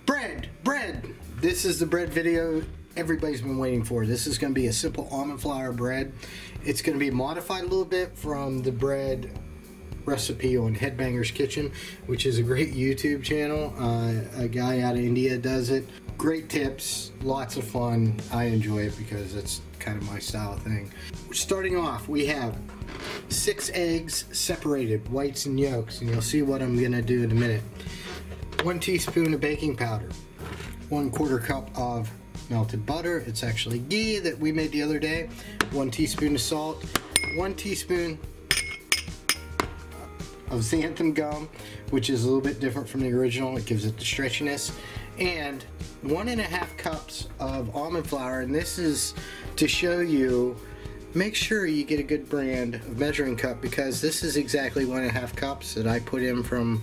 Bread! This is the bread video everybody's been waiting for. This is going to be a simple almond flour bread. It's going to be modified a little bit from the bread recipe on Headbanger's Kitchen, which is a great YouTube channel. A guy out of India does it. Great tips, lots of fun. I enjoy it because it's kind of my style thing. Starting off, we have 6 eggs separated, whites and yolks, and you'll see what I'm going to do in a minute. 1 teaspoon of baking powder, 1/4 cup of melted butter. It's actually ghee that we made the other day. 1 teaspoon of salt, 1 teaspoon of xanthan gum, which is a little bit different from the original. It gives it the stretchiness, and 1.5 cups of almond flour. And this is to show you, make sure you get a good brand of measuring cup, because this is exactly 1.5 cups that I put in from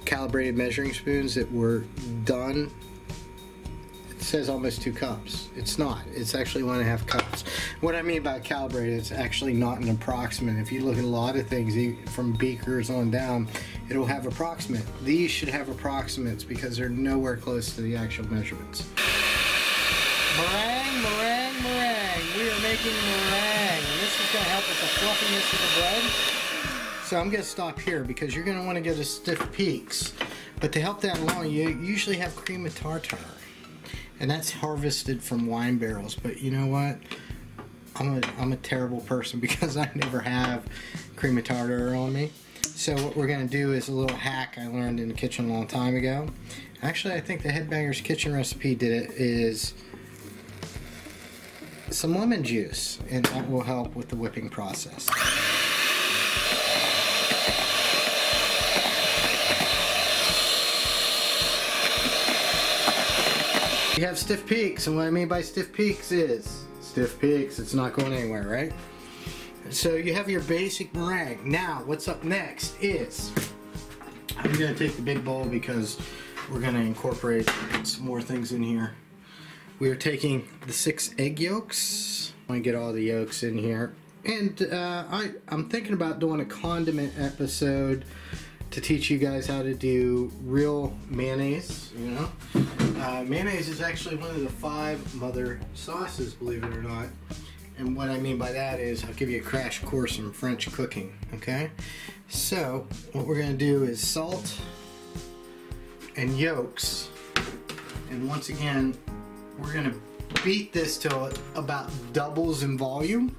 calibrated measuring spoons that were done. It says almost 2 cups. It's not. It's actually 1.5 cups. What I mean by calibrated, it's actually not an approximate. If you look at a lot of things from beakers on down, it'll have approximate. These should have approximates because they're nowhere close to the actual measurements. Meringue, meringue, meringue. We are making meringue, and this is going to help with the fluffiness of the bread. So I'm going to stop here because you're going to want to get a stiff peaks. But to help that along, you usually have cream of tartar. And that's harvested from wine barrels. But you know what? I'm a terrible person because I never have cream of tartar on me. So what we're going to do is a little hack I learned in the kitchen a long time ago. Actually, I think the Headbanger's Kitchen recipe did it, is some lemon juice. And that will help with the whipping process. You have stiff peaks, and what I mean by stiff peaks is, stiff peaks, it's not going anywhere, right? So you have your basic meringue. Now, what's up next is, I'm going to take the big bowl because we're going to incorporate some more things in here. We are taking the 6 egg yolks. I'm going to get all the yolks in here. And I'm thinking about doing a condiment episode to teach you guys how to do real mayonnaise, you know. Mayonnaise is actually one of the 5 mother sauces, believe it or not. And what I mean by that is I'll give you a crash course in French cooking, okay? So what we're going to do is salt and yolks. And once again, we're going to beat this till it about doubles in volume.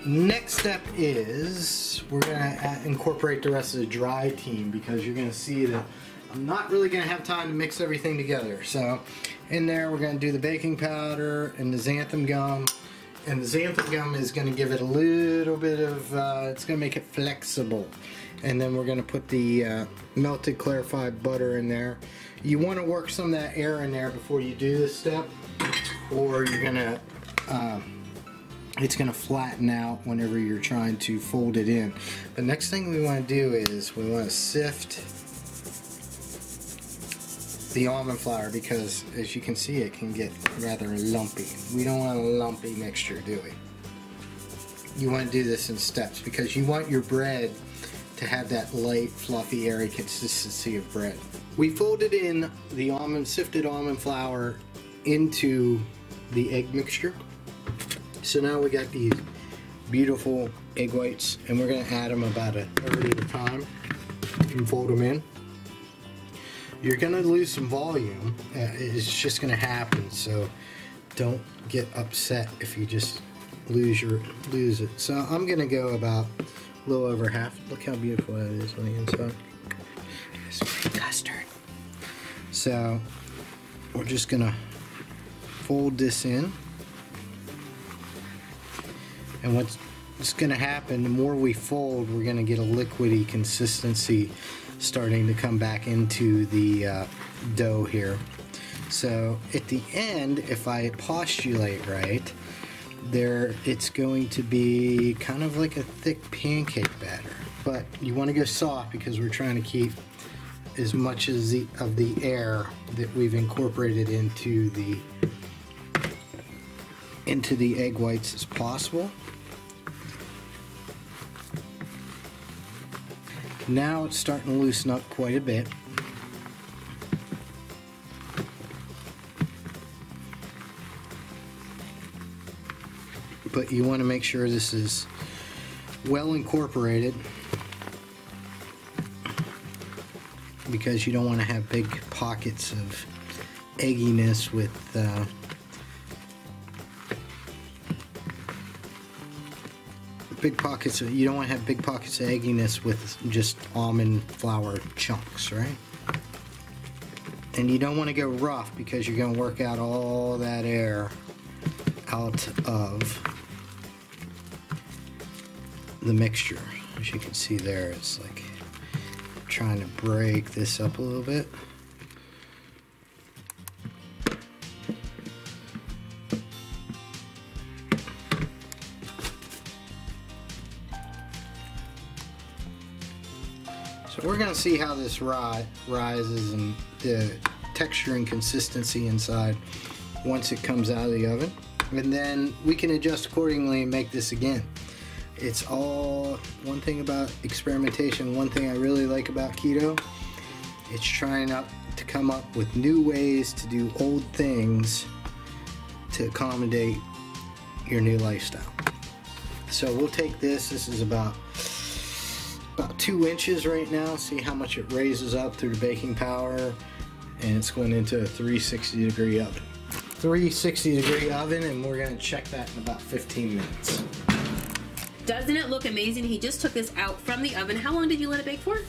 Next step is we're going to incorporate the rest of the dry team, because you're going to see that I'm not really going to have time to mix everything together. So in there we're going to do the baking powder and the xanthan gum. And the xanthan gum is going to give it a little bit of, it's going to make it flexible. And then we're going to put the melted clarified butter in there. You want to work some of that air in there before you do this step, or you're going to it's going to flatten out whenever you're trying to fold it in. The next thing we want to do is we want to sift the almond flour, because as you can see it can get rather lumpy. We don't want a lumpy mixture, do we? You want to do this in steps because you want your bread to have that light, fluffy, airy consistency of bread. We folded in the sifted almond flour into the egg mixture. So now we got these beautiful egg whites, and we're going to add them about a third at a time and fold them in. You're going to lose some volume. It's just going to happen, so don't get upset if you just lose it. So I'm going to go about a little over half. Look how beautiful that is on the inside. It's custard. So we're just going to fold this in. And what's going to happen, the more we fold, we're going to get a liquidy consistency starting to come back into the dough here. So at the end, if I postulate right, it's going to be kind of like a thick pancake batter. But you want to go soft because we're trying to keep as much of the air that we've incorporated into the egg whites as possible. Now it's starting to loosen up quite a bit. But you want to make sure this is well incorporated, because you don't want to have big pockets of egginess with you don't want to have big pockets of egginess with just almond flour chunks, right? And you don't want to go rough, because you're going to work out all that air out of the mixture. As you can see there, it's like trying to break this up a little bit. So we're going to see how this rises and the texture and consistency inside once it comes out of the oven. And then we can adjust accordingly and make this again. It's all one thing about experimentation. One thing I really like about keto, it's trying to come up with new ways to do old things to accommodate your new lifestyle. So we'll take this. This is about 2 inches right now. See how much it raises up through the baking powder, and it's going into a 360 degree oven. 360 degree oven, and we're going to check that in about 15 minutes. Doesn't it look amazing? He just took this out from the oven. How long did you let it bake for?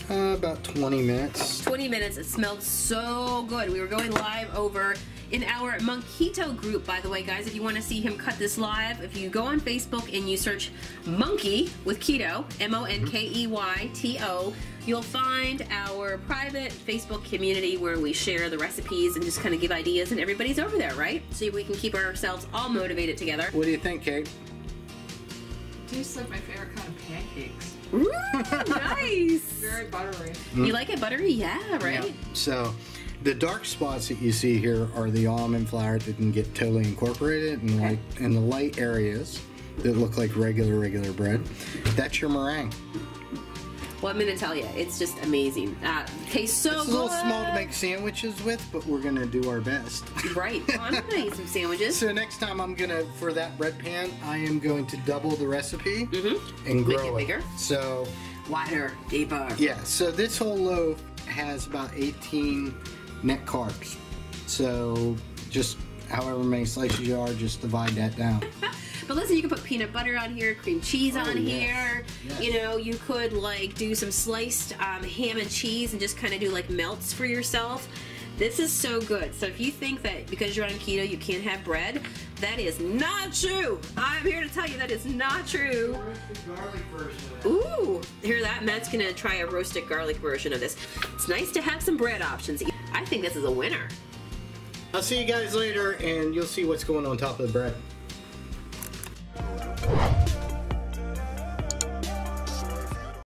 About 20 minutes. 20 minutes. It smelled so good. We were going live over in our Monkeyto group, by the way, guys. If you want to see him cut this live, if you go on Facebook and you search Monkey with Keto, M-O-N-K-E-Y-T-O, you'll find our private Facebook community where we share the recipes and just kind of give ideas, and everybody's over there, right? So we can keep ourselves all motivated together. What do you think, Kate? Tastes like my favorite kind of pancakes. Ooh, nice. Very buttery. You like it buttery? Yeah, right? Yeah. So the dark spots that you see here are the almond flour that didn't get totally incorporated, and like in the light areas that look like regular bread, that's your meringue. Well, I'm going to tell you, it's just amazing. Tastes so good. It's a little small to make sandwiches with, but we're going to do our best. Right. Well, I'm going to eat some sandwiches. So next time I'm going to, for that bread pan, I am going to double the recipe and grow Make it bigger. So wider, deeper. yeah, so this whole loaf has about 18 net carbs. So just however many slices you are, just divide that down. But listen, you can put peanut butter on here, cream cheese on here. Yes. You know, you could like do some sliced ham and cheese and just kind of do like melts for yourself. This is so good. So if you think that because you're on keto you can't have bread, that is not true. I'm here to tell you that is not true. Roasted garlic version of that. Ooh, hear that? Matt's gonna try a roasted garlic version of this. It's nice to have some bread options. I think this is a winner. I'll see you guys later, and you'll see what's going on top of the bread.